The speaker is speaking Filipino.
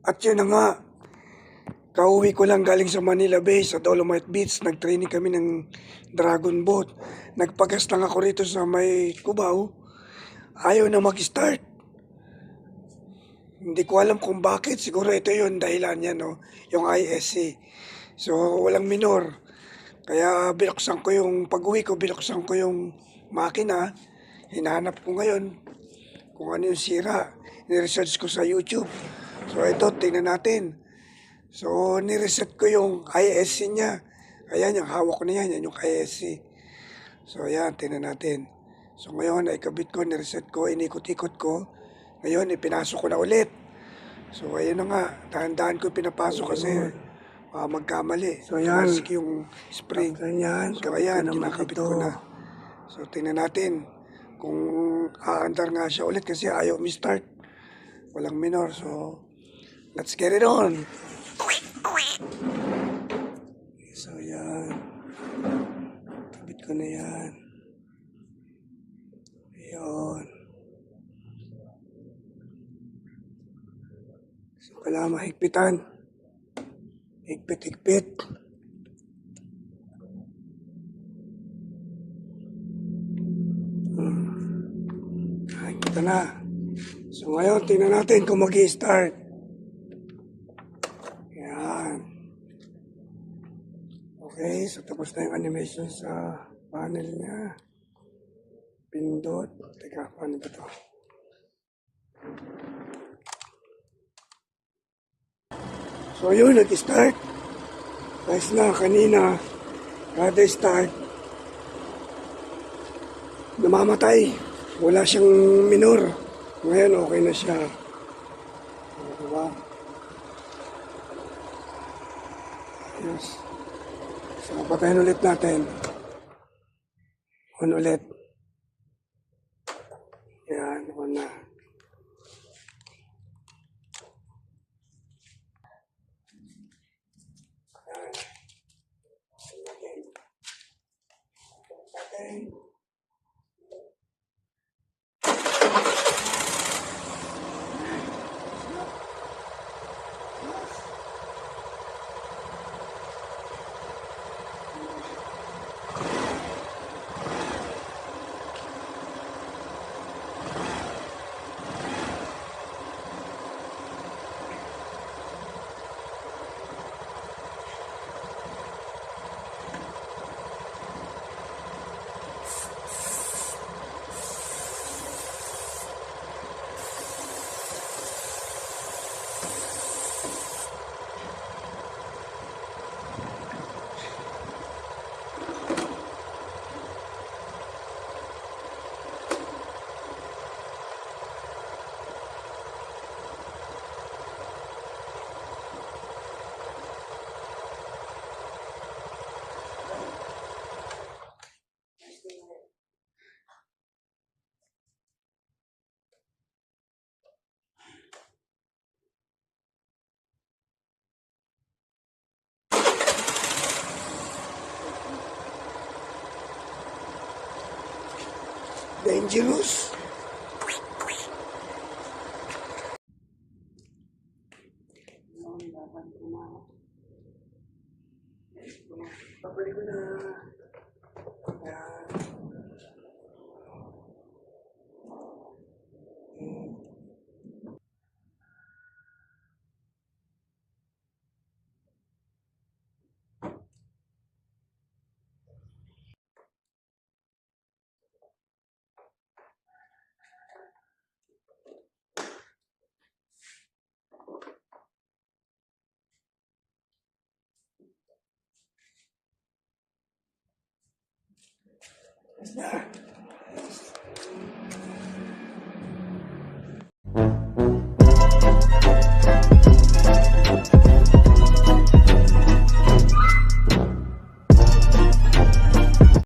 At yun na nga, kauwi ko lang galing sa Manila Bay, sa Dolomite Beach. Nag-training kami ng Dragon Boat. Nagpagas lang ako rito sa may Cubao. Ayaw na mag-start. Hindi ko alam kung bakit. Siguro ito yun, dahilan niya, no? Yung ISC. So, walang minor. Kaya binuksan ko yung pag-uwi ko, binuksan ko yung makina. Hinahanap ko ngayon kung ano yung sira. Ni-research ko sa YouTube. So, ito, tingnan natin. So, ni-reset ko yung ISC niya. Ayan, yung hawak ko na yan. Yan yung ISC. So, ayan, tingnan natin. So, ngayon, naikabit ko, ni-reset ko, inikot-ikot ko. Ngayon, ipinasok ko na ulit. So, ayun na nga. Dahan-dahan ko pinapasok kasi magkamali. So, ayan. Maski yung spring. So, ayan, kinakabit ko na. So, tingnan natin kung aandar nga siya ulit kasi ayaw mi-start. Walang minor. So, let's get it on. So, yan. Kabit ko na yan. Ayun. So, kailangan mahigpitan. Higpit-higpit. Ito na. So, ngayon, tingnan natin kung mag-i-start. Yan. Okay, so tapos na yung animation sa panel niya. Pindot. Teka, paano ba ito? So yun, nag-start. Guys na, kanina, kada start, namamatay. Wala siyang minor. Ngayon, okay na siya. Diba? Yes. So, patayin ulit natin. On ulit. Yan, on na. Okay. Dangerous. Babalik ko na.